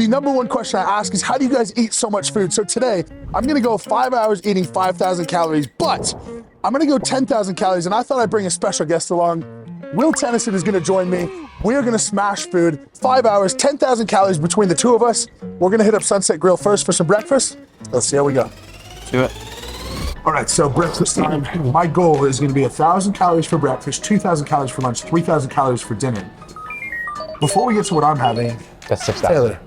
the number one question I ask is, how do you guys eat so much food? So today, I'm gonna go 5 hours eating 5,000 calories, but I'm gonna go 10,000 calories, and I thought I'd bring a special guest along. Will Tennyson is gonna join me. We are gonna smash food, 5 hours, 10,000 calories between the two of us. We're gonna hit up Sunset Grill first for some breakfast. Let's see how we go. Do it. All right, so breakfast time. My goal is gonna be 1,000 calories for breakfast, 2,000 calories for lunch, 3,000 calories for dinner. Before we get to what I'm having, That's 6,000. Taylor.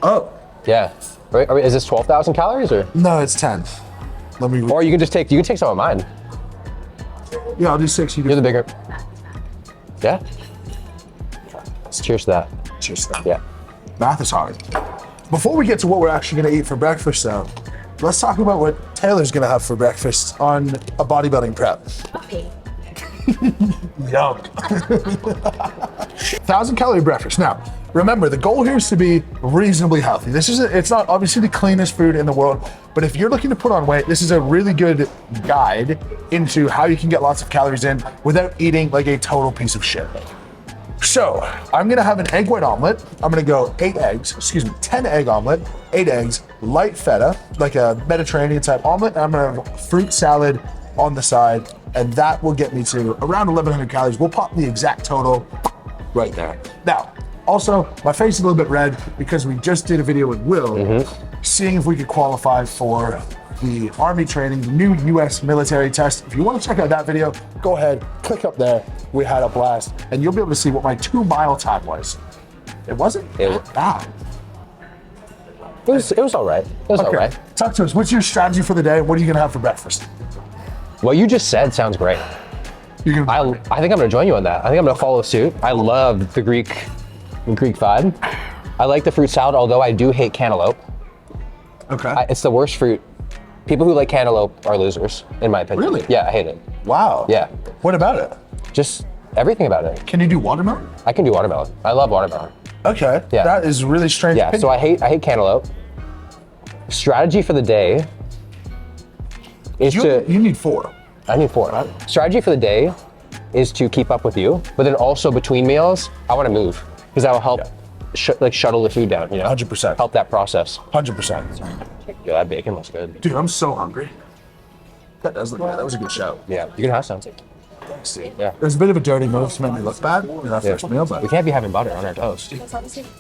Oh, Yeah. Is this 12,000 calories or? no, it's 10. Let me, Or you can take some of mine. yeah, I'll do 6. You You're do. the bigger. Yeah. Let's cheers to that. Cheers to that. Yeah. Math is hard. Before we get to what we're actually gonna eat for breakfast though, let's talk about what Taylor's gonna have for breakfast on a bodybuilding prep. Okay. Yum. 1,000 calorie breakfast. Now, remember, the goal here is to be reasonably healthy. It's not obviously the cleanest food in the world, but if you're looking to put on weight, this is a really good guide into how you can get lots of calories in without eating like a total piece of shit. So, I'm gonna have an egg white omelet. I'm gonna go 10 egg omelet, 8 eggs, light feta, like a Mediterranean type omelet, and I'm gonna have fruit salad on the side, and that will get me to around 1,100 calories. We'll pop the exact total right there. Now, also, my face is a little bit red because we just did a video with Will, seeing if we could qualify for the Army training, the new US military test. If you want to check out that video, go ahead, click up there. We had a blast, and you'll be able to see what my 2-mile time was. It wasn't bad. It was all right. It was all right. Talk to us. What's your strategy for the day? What are you gonna have for breakfast? What you just said sounds great. You're I gonna. think I'm gonna join you on that. I think I'm gonna follow suit. I love the Greek vibe. I like the fruit salad, although I do hate cantaloupe. Okay. It's the worst fruit. People who like cantaloupe are losers, in my opinion. Really? Yeah, I hate it. Wow. Yeah. What about it? Just everything about it. Can you do watermelon? I can do watermelon. I love watermelon. Okay. Yeah. That is really strange. Yeah, so I hate cantaloupe. Strategy for the day is you need 4. I need 4. Strategy for the day is to keep up with you, but then also between meals, I want to move because that will help shuttle the food down, 100%. Help that process. 100%. Yeah, that bacon looks good. Dude, I'm so hungry. That does look bad. That was a good shout. Yeah, you can have some. Thanks, dude. Yeah. It was a bit of a dirty move to make me look bad in our first meal, We but can't be having butter on our toast.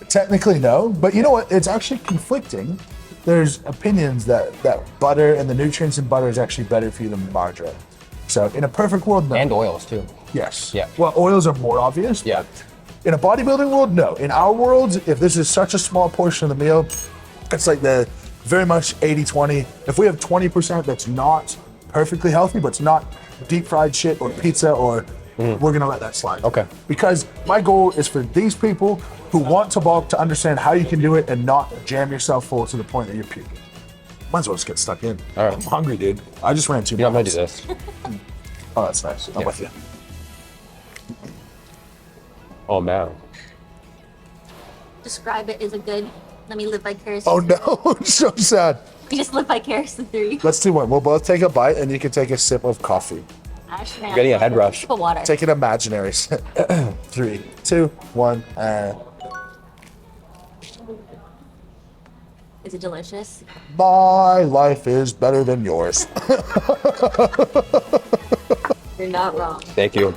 technically no. But you know what? It's actually conflicting. There's opinions that butter and the nutrients in butter is actually better for you than margarine. So in a perfect world, no. And oils too. Yes. Yeah. Well, oils are more obvious. Yeah. In a bodybuilding world, no. In our world, if this is such a small portion of the meal, it's like the very much 80-20. If we have 20% that's not perfectly healthy, but it's not deep fried shit or pizza, or we're gonna let that slide. Okay. Because my goal is for these people who want to bulk to understand how you can do it and not jam yourself full to the point that you're puking. Might as well just get stuck in. All right. I'm hungry, dude. I just ran 2 You know, I'm gonna miles. do this. Oh, that's nice. I'm with you. Oh man. Describe it as a good. Let me live vicariously. Oh no, so sad. You just live vicariously through you. Let's do one. We'll both take a bite and you can take a sip of coffee. Actually, You're getting a head rush. Sip of water. Take an imaginary sip. 3, 2, 1, and Is it delicious? my life is better than yours. You're not wrong. Thank you.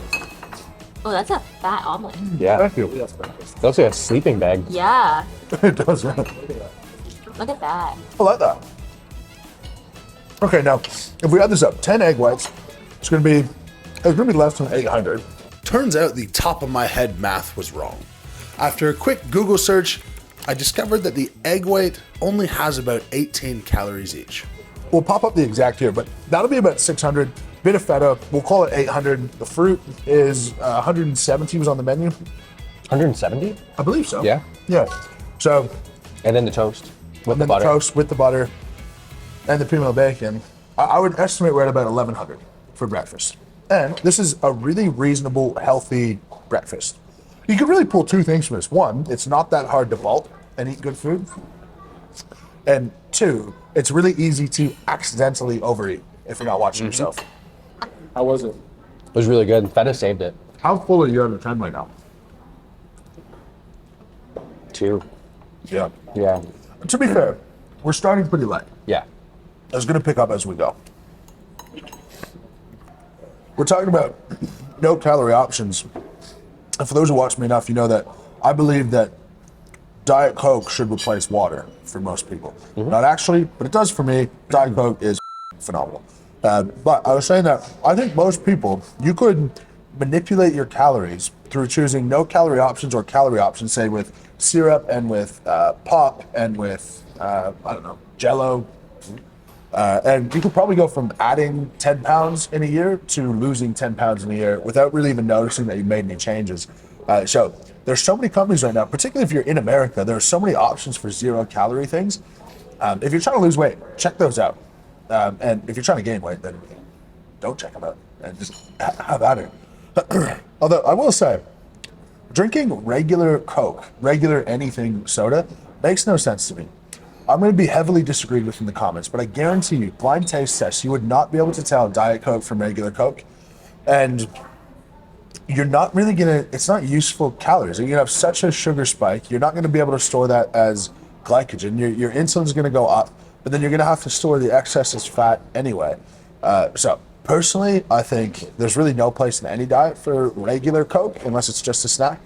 Oh, that's a fat omelet. Yeah. Thank you. That looks like a sleeping bag. Yeah. It does, right? Look at that. I like that. Okay, now, if we add this up, 10 egg whites, it's gonna be less than 800. Turns out the top of my head math was wrong. After a quick Google search, I discovered that the egg white only has about 18 calories each. We'll pop up the exact here, but that'll be about 600. Bit of feta, we'll call it 800. The fruit is 170 was on the menu. 170? I believe so. Yeah. Yeah. So, And then the toast with and the then butter. the toast with the butter and the primo bacon. I would estimate we're at about 1,100 for breakfast. And this is a really reasonable, healthy breakfast. You could really pull 2 things from this. 1, it's not that hard to bulk and eat good food. And 2, it's really easy to accidentally overeat if you're not watching yourself. How was it? It was really good. Feta saved it. How full are you out of 10 right now? 2. Yeah. Yeah. To be fair, we're starting pretty light. Yeah. It's going to pick up as we go. We're talking about no calorie options. And for those who watch me enough, you know that I believe that Diet Coke should replace water for most people. Not actually, but it does for me. Diet Coke is phenomenal. But I was saying that I think most people, you could manipulate your calories through choosing no calorie options or calorie options, say with syrup and with pop and with, I don't know, Jell-O. And you could probably go from adding 10 pounds in a year to losing 10 pounds in a year without really even noticing that you made any changes. So there's so many companies right now, particularly if you're in America, there are so many options for 0 calorie things. If you're trying to lose weight, check those out. And if you're trying to gain weight, then don't check them out and just have at it. Although I will say, drinking regular Coke, regular anything soda, makes no sense to me. I'm going to be heavily disagreed with in the comments, but I guarantee you, blind taste tests, you would not be able to tell Diet Coke from regular Coke. And you're not really going to, it's not useful calories. You're going to have such a sugar spike, you're not going to be able to store that as glycogen. Your insulin's going to go up, but then you're going to have to store the excess as fat anyway. So personally, I think there's really no place in any diet for regular Coke, unless it's just a snack.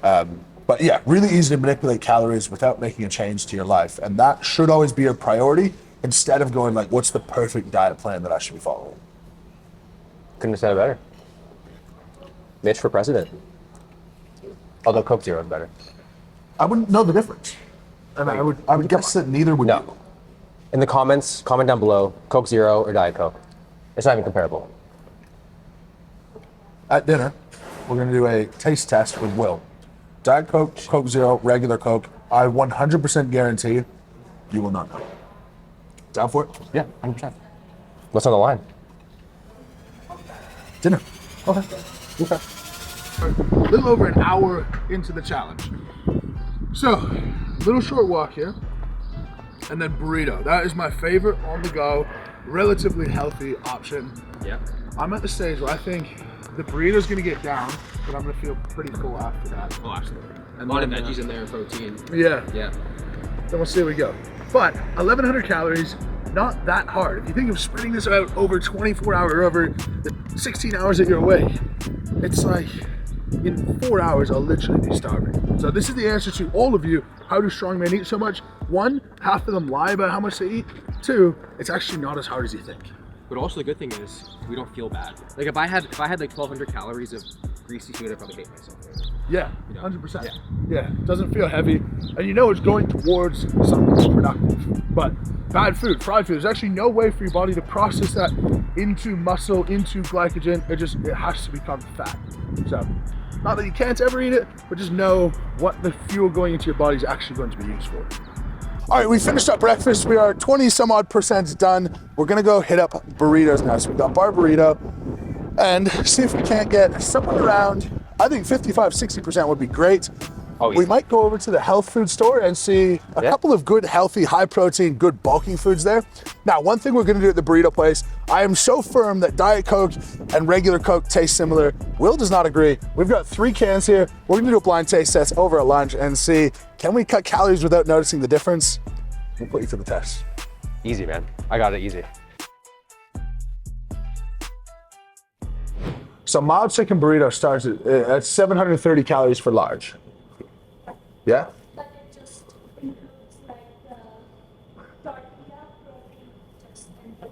But yeah, really easy to manipulate calories without making a change to your life. And that should always be your priority instead of going like, what's the perfect diet plan that I should be following? Couldn't have said it better. Mitch for president. Although Coke Zero is better. I wouldn't know the difference. And I would guess that neither would No. you. In the comments, comment down below, Coke Zero or Diet Coke. It's not even comparable. At dinner, we're going to do a taste test with Will. Diet Coke, Coke Zero, regular Coke. I 100% guarantee you will not know. Down for it? Yeah, 100%. What's on the line? Dinner. Okay. A little over an hour into the challenge. So, little short walk here, and then burrito. That is my favorite on the go, relatively healthy option. Yeah. I'm at the stage where I think the burrito's gonna get down, but I'm gonna feel pretty full after that. Oh, absolutely. And A lot of then, veggies in there, protein. Yeah. Yeah. Then we'll see where we go. But 1,100 calories, not that hard. If you think of spreading this out over 24 hours, or over the 16 hours that you're awake, it's like in 4 hours, I'll literally be starving. So this is the answer to all of you. How do strong men eat so much? 1, half of them lie about how much they eat. 2, it's actually not as hard as you think. But also the good thing is we don't feel bad. Like if I had like 1,200 calories of greasy food, I'd probably hate myself. Yeah, You know? 100%. Yeah, doesn't feel heavy. And you know it's going towards something productive. But bad food, fried food, there's actually no way for your body to process that into muscle, into glycogen. It has to become fat. So, not that you can't ever eat it, but just know what the fuel going into your body is actually going to be used for. All right, we finished up breakfast. We are 20 some odd % done. We're gonna go hit up burritos now. So we got bar burrito and see if we can't get somewhere around, I think 55, 60% would be great. Oh, We easy. might go over to the health food store and see a couple of good, healthy, high protein, good bulking foods there. Now, one thing we're gonna do at the burrito place, I am so firm that Diet Coke and regular Coke taste similar. Will does not agree. We've got 3 cans here. We're gonna do a blind taste test over at lunch and see, can we cut calories without noticing the difference? We'll put you to the test. Easy, man. I got it easy. So mild chicken burrito starts at 730 calories for large. Yeah?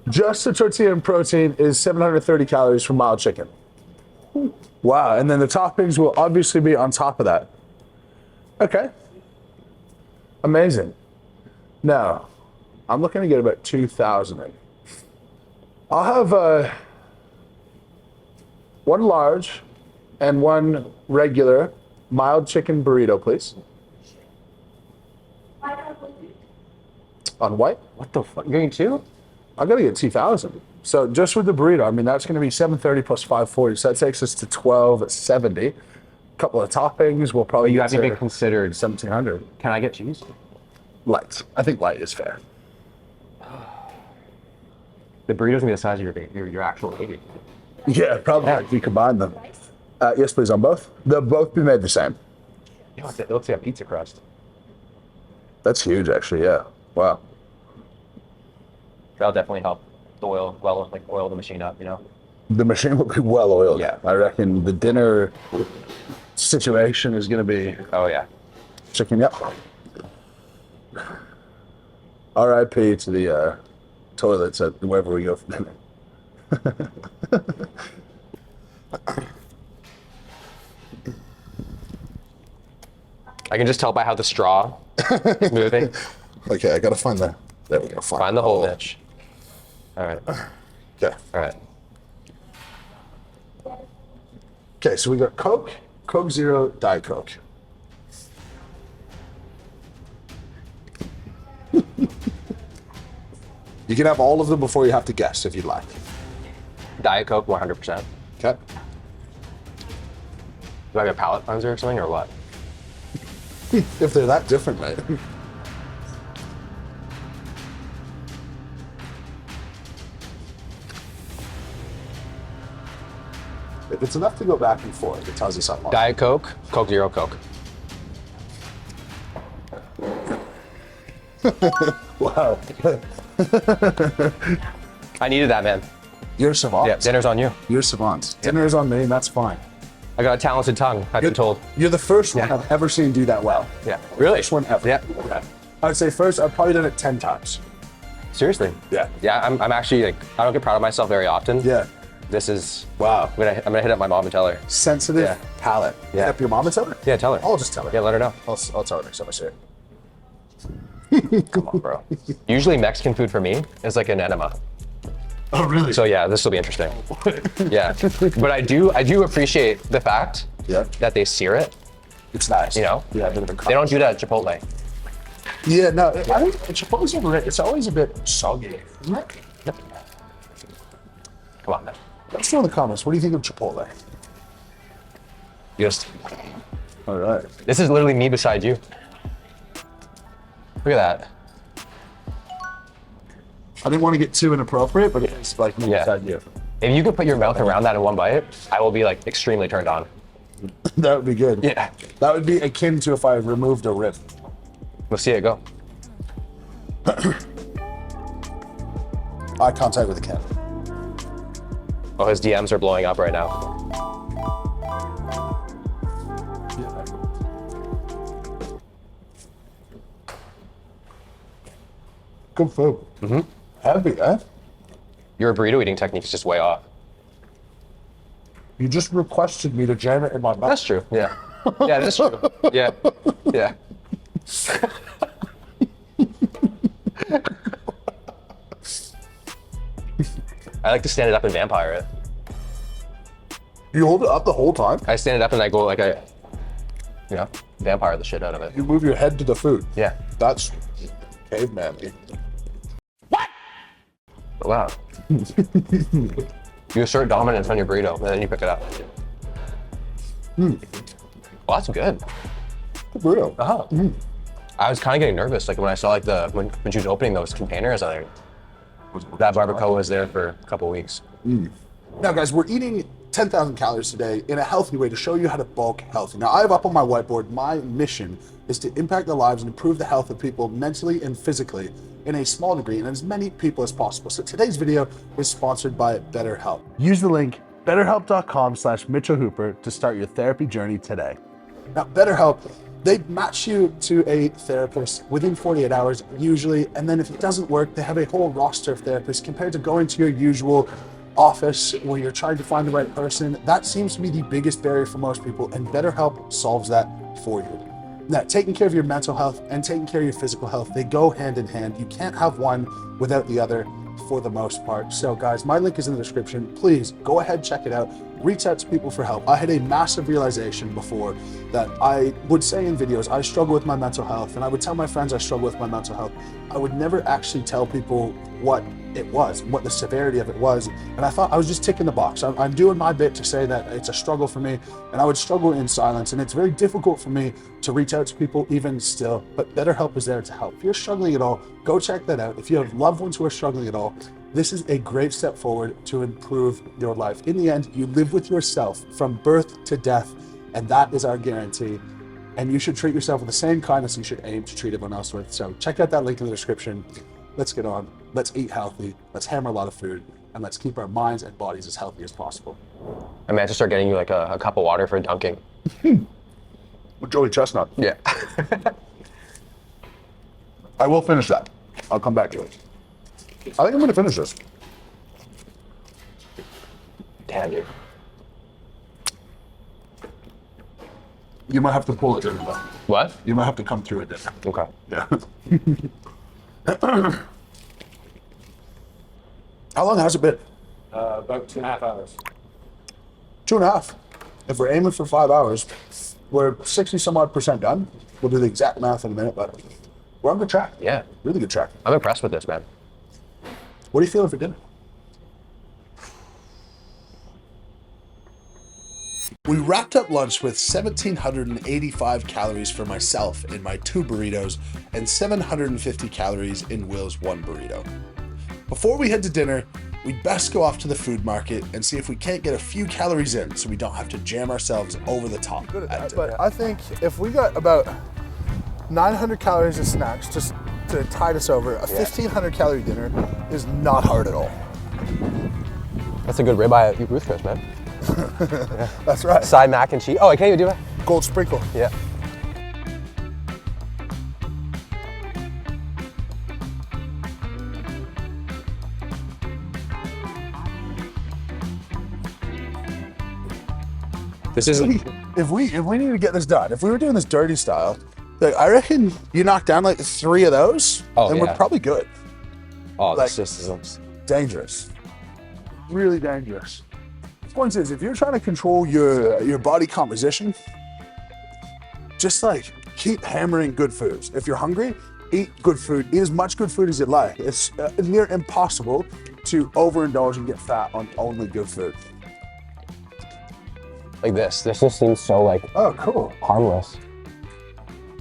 Just the tortilla and protein is 730 calories for mild chicken. Wow, and then the toppings will obviously be on top of that. Okay. Amazing. Now, I'm looking to get about 2,000 in. I'll have 1 large and 1 regular mild chicken burrito, please. On white? What the fuck? You're getting 2? I gotta get 2,000. So just with the burrito, I mean, that's gonna be 730 plus 540. So that takes us to 1270. A couple of toppings, we'll probably You get haven't to even considered. 1,700. Can I get cheese? Light. I think light is fair. The burrito's gonna be the size of your actual baby. Yeah, probably if we combine them. Yes, please, on both. They'll both be made the same. It looks like a pizza crust. That's huge, actually. Yeah. Wow. That'll definitely help the oil, oil the machine up, you know? The machine will be well oiled. Yeah. I reckon the dinner situation is going to be Oh, yeah. chicken. Yep. R.I.P. to the toilets at wherever we go for dinner. I can just tell by how the straw is moving. Okay, I gotta find the. There we go. Find the hole, Mitch. All right. Okay. All right. Okay, so we got Coke, Coke Zero, Diet Coke. You can have all of them before you have to guess if you'd like. Diet Coke, 100%. Okay. Do I have a palate cleanser or something, or what? If they're that different, mate. If it's enough to go back and forth, it tells you something. Diet Coke, Coke Zero, Coke. Wow. I needed that, man. You're a savant. Yeah, dinner's on you. You're a savant. Dinner is on me, and that's fine. I got a talented tongue, I've been told. You're the first one Yeah. I've ever seen do that well. Yeah. Really? First one ever. Yeah. I would say first, I've probably done it 10 times. Seriously? Yeah. Yeah, I'm actually, like, I don't get proud of myself very often. Yeah. This is, Wow. I'm gonna hit up my mom and tell her. Sensitive Yeah. palate. Yeah. Hit up your mom and tell her? Yeah, tell her. I'll just tell her. Yeah, let her know. I'll tell her next time I see her. Come on, bro. Usually Mexican food for me is like an enema. Oh, really? So yeah, this will be interesting. Yeah. But I do appreciate the fact Yeah. that they sear it, It's nice. you know? Yeah, a bit of a They don't do that at Chipotle. Yeah, no, I think Chipotle's overrated. It's always a bit soggy, isn't it? Come on, man. Let us know in the comments. What do you think of Chipotle? Just, All right. this is literally me beside you. Look at that. I didn't want to get too inappropriate, but it's like me Yeah. beside you. If you could put your mouth around that in one bite, I will be like extremely turned on. That would be good. Yeah. That would be akin to if I removed a rib. Let's see it go. Eye contact with the camera. Oh, his DMs are blowing up right now. Good food. Mm-hmm. Heavy, eh? Your burrito eating technique is just way off. You just requested me to jam it in my mouth. That's true. Yeah. Yeah, that's true. Yeah. Yeah. I like to stand it up and vampire it. You hold it up the whole time? I stand it up and I go like vampire the shit out of it. You move your head to the food. Yeah. That's caveman-y. Wow. You assert dominance on your burrito and then you pick it up. Well, that's good. Good burrito. Uh-huh. I was kind of getting nervous, like when I saw like when she was opening those containers, I was like, that barbacoa was there for a couple weeks. Now, guys, we're eating 10,000 calories today in a healthy way to show you how to bulk healthy. Now, I have up on my whiteboard, my mission is to impact the lives and improve the health of people mentally and physically in a small degree and as many people as possible. So today's video is sponsored by BetterHelp. Use the link betterhelp.com/MitchellHooper to start your therapy journey today. Now, BetterHelp, they match you to a therapist within 48 hours usually, and then if it doesn't work, they have a whole roster of therapists compared to going to your usual office where you're trying to find the right person. That seems to be the biggest barrier for most people, and BetterHelp solves that for you. Now, taking care of your mental health and taking care of your physical health, they go hand in hand. You can't have one without the other for the most part. So guys, my link is in the description. Please go ahead, check it out. Reach out to people for help. I had a massive realization before that I would say in videos, I struggle with my mental health, and I would tell my friends I struggle with my mental health. I would never actually tell people what it was, what the severity of it was. And I thought I was just ticking the box. I'm doing my bit to say that it's a struggle for me, and I would struggle in silence. And it's very difficult for me to reach out to people even still, but BetterHelp is there to help. If you're struggling at all, go check that out. If you have loved ones who are struggling at all, this is a great step forward to improve your life. In the end, you live with yourself from birth to death, and that is our guarantee. And you should treat yourself with the same kindness you should aim to treat everyone else with. So check out that link in the description. Let's get on. Let's eat healthy. Let's hammer a lot of food. And let's keep our minds and bodies as healthy as possible. I may have to start getting you like a cup of water for dunking. With Joey Chestnut. Yeah. I will finish that. I'll come back to it. I think I'm going to finish this. Damn you. You might have to pull it dinner though. What? You might have to come through it dinner. Okay. Yeah. How long has it been? About 2.5 hours. 2.5. If we're aiming for 5 hours, we're 60 some odd % done. We'll do the exact math in a minute, but we're on good track. Yeah. Really good track. I'm impressed with this, man. What are you feeling for dinner? We wrapped up lunch with 1,785 calories for myself in my 2 burritos and 750 calories in Will's 1 burrito. Before we head to dinner, we'd best go off to the food market and see if we can't get a few calories in so we don't have to jam ourselves over the top. But I think if we got about 900 calories of snacks just to tide us over, a 1,500 calorie dinner is not hard at all. That's a good ribeye at Ruth Chris, man. That's right. Side mac and cheese. Oh, I can't even do it. Gold sprinkle. Yeah. This isn't. If we need to get this done, if we were doing this dirty style, like, I reckon you knock down like 3 of those, and we're probably good. Oh, like, this just is dangerous. Really dangerous. The point is, if you're trying to control your body composition, just like keep hammering good foods. If you're hungry, eat good food. Eat as much good food as you like. It's near impossible to overindulge and get fat on only good food. like this. This just seems so like Oh, cool. harmless.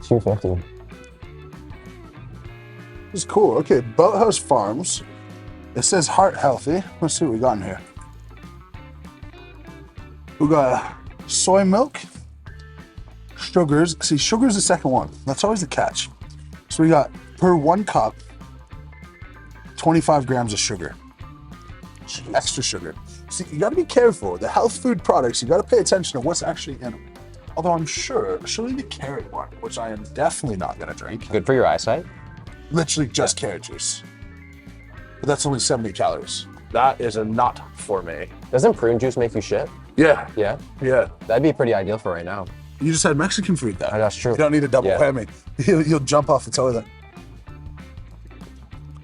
250. This is cool. Okay, Boathouse Farms. It says heart healthy. Let's see what we got in here. We got soy milk, sugars. See, sugar's the second one. That's always the catch. So we got per 1 cup, 25 grams of sugar. Extra sugar. See, you gotta be careful. The health food products, you gotta pay attention to what's actually in them. Although I'm sure, surely the carrot one, which I am definitely not gonna drink. Good for your eyesight. Literally just carrot juice. But that's only 70 calories. That is a not for me. Doesn't prune juice make you shit? Yeah. Yeah. Yeah. That'd be pretty ideal for right now. You just had Mexican food though. That's true. You don't need a double Yeah. whammy. You'll jump off the toilet.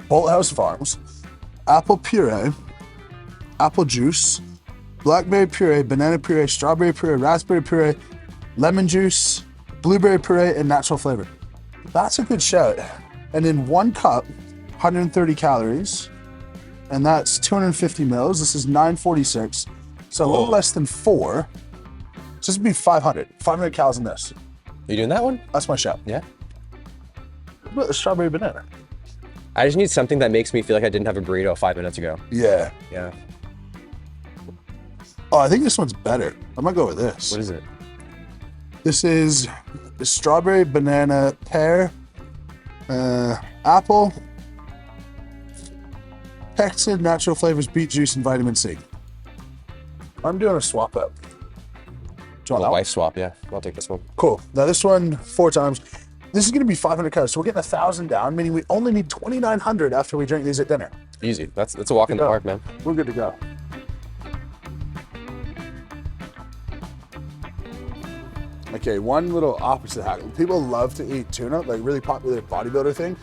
Bolthouse Farms, apple puree, apple juice, blackberry puree, banana puree, strawberry puree, raspberry puree, lemon juice, blueberry puree, and natural flavor. That's a good shout. And in 1 cup, 130 calories, and that's 250 mils. This is 946, so a little less than 4. So this would be 500 calories in this. You doing that one? That's my shout. Yeah. What about the strawberry banana? I just need something that makes me feel like I didn't have a burrito 5 minutes ago. Yeah. Yeah. Oh, I think this one's better. I'm gonna go with this. What is it? This is the strawberry, banana, pear, apple, pectin, natural flavors, beet juice, and vitamin C. I'm doing a swap up. Do you want that one? Wife swap, yeah. I'll take this one. Cool. Now this one, 4 times. This is gonna be 500 calories, so we're getting 1,000 down, meaning we only need 2,900 after we drink these at dinner. Easy. That's a walk in the go. park, man. We're good to go. Okay, one little opposite hack. People love to eat tuna, like really popular bodybuilder thing.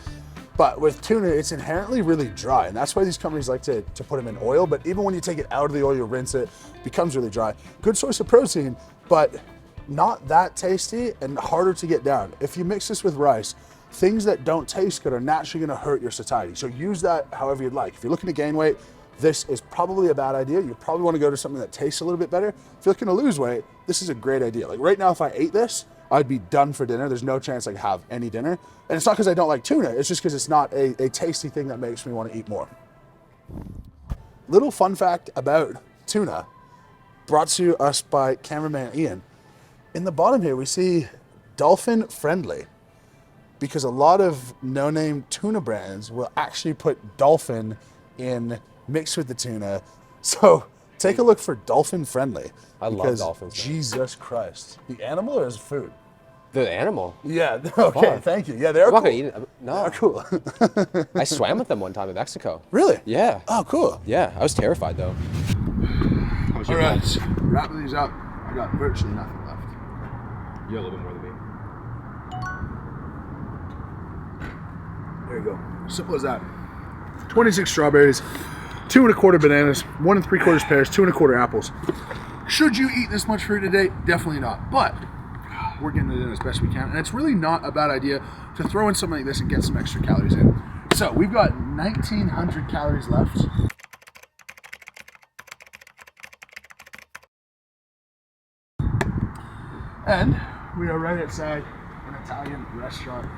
But with tuna, it's inherently really dry. And that's why these companies like to put them in oil. But even when you take it out of the oil, you rinse it, it becomes really dry. Good source of protein, but not that tasty and harder to get down. If you mix this with rice, things that don't taste good are naturally gonna hurt your satiety. So use that however you'd like. If you're looking to gain weight, this is probably a bad idea. You probably wanna go to something that tastes a little bit better. If you're looking to lose weight, this is a great idea. Like right now, if I ate this, I'd be done for dinner. There's no chance I could have any dinner. And it's not because I don't like tuna, it's just because it's not a tasty thing that makes me wanna eat more. Little fun fact about tuna, brought to us by cameraman Ian. In the bottom here, we see dolphin friendly, because a lot of no-name tuna brands will actually put dolphin in mixed with the tuna. So take a look for dolphin friendly. I love because dolphins, man. Jesus Christ. The animal or is food? The animal. Yeah, okay, Fuck. thank you. Yeah, they're I'm not cool. gonna eat it. No. They're cool. I swam with them one time in Mexico. Really? Yeah. Oh, cool. Yeah, I was terrified though. All right, wrapping these up. I got virtually nothing left. You got a little bit more than me. There you go. Simple as that. 26 strawberries, 2 1/4 bananas, 1 3/4 pears, 2 1/4 apples. Should you eat this much fruit a day? Definitely not. But we're getting it in as best we can. And it's really not a bad idea to throw in something like this and get some extra calories in. So we've got 1,900 calories left. And we are right outside an Italian restaurant.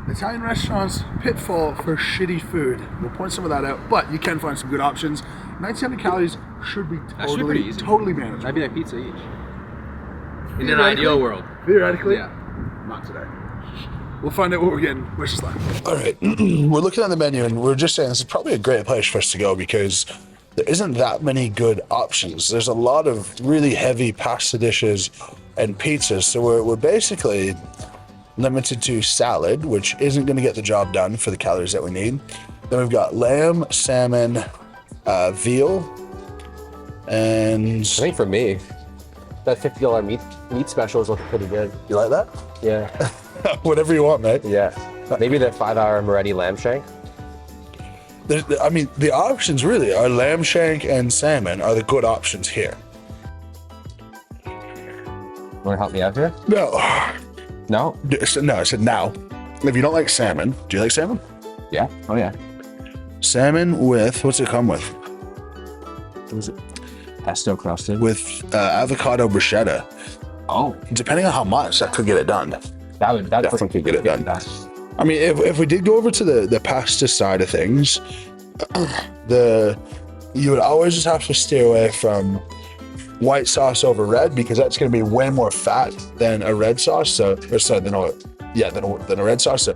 Italian restaurants, pitfall for shitty food. We'll point some of that out, but you can find some good options. 1,900 calories should be pretty easy. totally manageable. That'd be like pizza each. In an ideal world. Theoretically, Yeah. not today. We'll find out what we're getting. Wish us luck. All right, we're looking at the menu and we're just saying this is probably a great place for us to go because there isn't that many good options. There's a lot of really heavy pasta dishes and pizzas, so we're basically limited to salad, which isn't going to get the job done for the calories that we need. Then we've got lamb, salmon, veal, and I think for me, that $50 meat special is looking pretty good. you like that? Yeah. Whatever you want, mate. Yeah. Maybe the 5-hour Moretti lamb shank. I mean, the options really are lamb shank and salmon are the good options here. Want to help me out here? No, No? no, I said now. If you don't like salmon, do you like salmon? Yeah. Oh yeah. Salmon with, what's it come with? What is it? Pesto crusted. With avocado bruschetta. Oh. Depending on how much, that could get it done. That Definitely could get it done. I mean, if we did go over to the pasta side of things, you would always just have to stay away from white sauce over red because that's going to be way more fat than a red sauce. Than a red sauce. So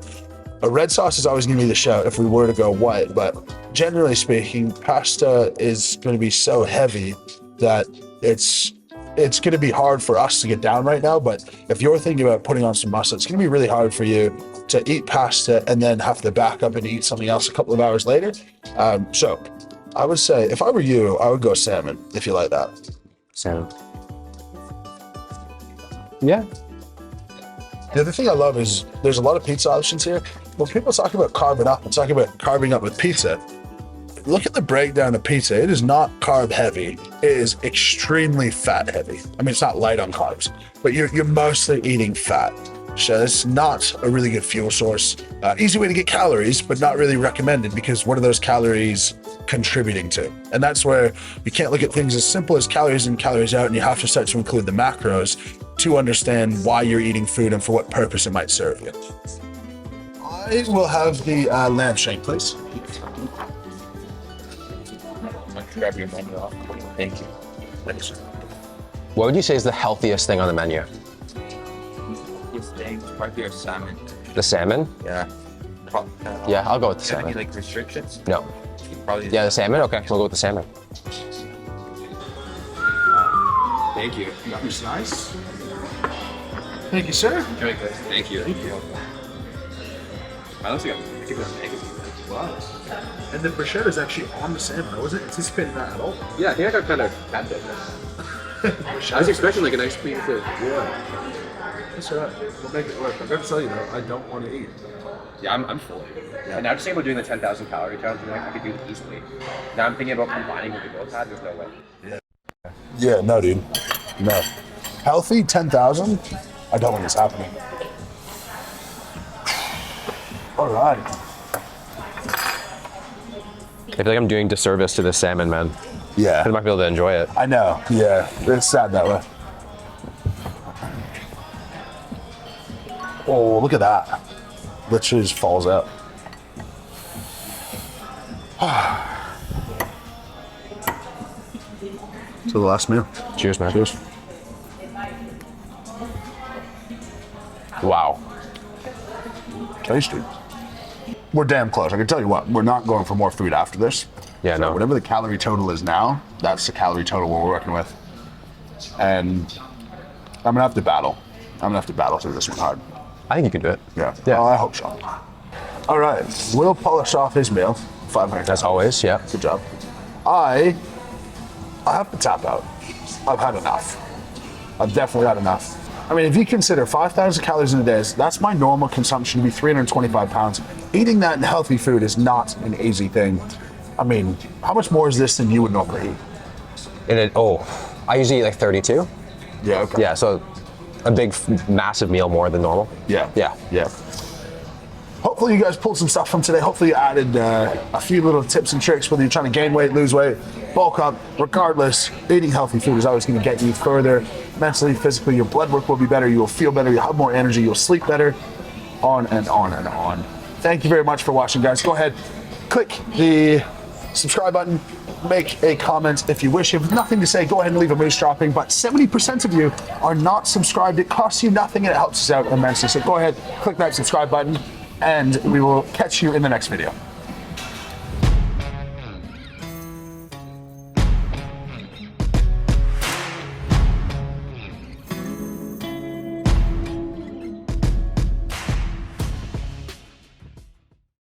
a red sauce is always going to be the shout if we were to go white. But generally speaking, pasta is going to be so heavy that it's going to be hard for us to get down right now. But if you're thinking about putting on some muscle, it's going to be really hard for you to eat pasta and then have to back up and eat something else a couple of hours later. So I would say if I were you, I would go salmon if you like that. Salmon. Yeah. The other thing I love is there's a lot of pizza options here. When people talk about carbing up and talking about carbing up with pizza, look at the breakdown of pizza. It is not carb heavy. It is extremely fat heavy. I mean, it's not light on carbs, but you're mostly eating fat. So it's not a really good fuel source. Easy way to get calories, but not really recommended because what are those calories contributing to? And that's where you can't look at things as simple as calories in, calories out, and you have to start to include the macros to understand why you're eating food and for what purpose it might serve you. I will have the lamb shank, please. Grab your menu off. Thank you. Thanks. What would you say is the healthiest thing on the menu? Probably your salmon. The salmon? Yeah. Yeah, I'll go with the Got any salmon. like restrictions? No. Probably. Yeah, the salmon? Okay, we'll go with the salmon. Thank you. That was nice. Thank you, sir. Very good. Thank you. Thank you. That looks like a particular magazine. Wow. And the bruschetta is actually on the salmon. I wasn't anticipating that at all. Yeah, I think I got kind of bad at I was expecting like a nice clean food. Yeah. That's all right. We'll make it work. I'm going to tell you though, I don't want to eat. Yeah, I'm full. And now just thinking about doing the 10,000 calorie challenge, I'm like, I could do it easily. Now I'm thinking about combining what we both had. There's no way. Yeah, no, dude. No. Healthy, 10,000? I don't want this happening. All right. I feel like I'm doing disservice to this salmon, man. Yeah. I might be able to enjoy it. I know. Yeah. It's sad that way. Oh, look at that. Literally just falls out. To the last meal. Cheers, man. Cheers. Wow. Tasty. We're damn close. I can tell you what, we're not going for more food after this. Yeah, So no. whatever the calorie total is now, that's the calorie total we're working with. And I'm gonna have to battle. I'm gonna have to battle through this one hard. I think you can do it. Yeah. Yeah. Oh, I hope so. All right. Will polish off his meal. 500. As always, yeah. Good job. I have to tap out. I've had enough. I've definitely had enough. I mean, if you consider 5,000 calories in a day, that's my normal consumption to be 325 pounds. Eating that in healthy food is not an easy thing. I mean, how much more is this than you would normally eat? I usually eat like 32. Yeah, okay. Yeah, so a big, massive meal more than normal. Yeah. Yeah. Yeah. Hopefully you guys pulled some stuff from today. Hopefully you added a few little tips and tricks, whether you're trying to gain weight, lose weight, bulk up. Regardless, eating healthy food is always going to get you further mentally, physically. Your blood work will be better. You will feel better. You'll have more energy. You'll sleep better. On and on and on. Thank you very much for watching, guys. Go ahead, click the subscribe button, make a comment if you wish. If you have nothing to say, go ahead and leave a moose dropping. But 70% of you are not subscribed. It costs you nothing and it helps us out immensely. So go ahead, click that subscribe button, and we will catch you in the next video.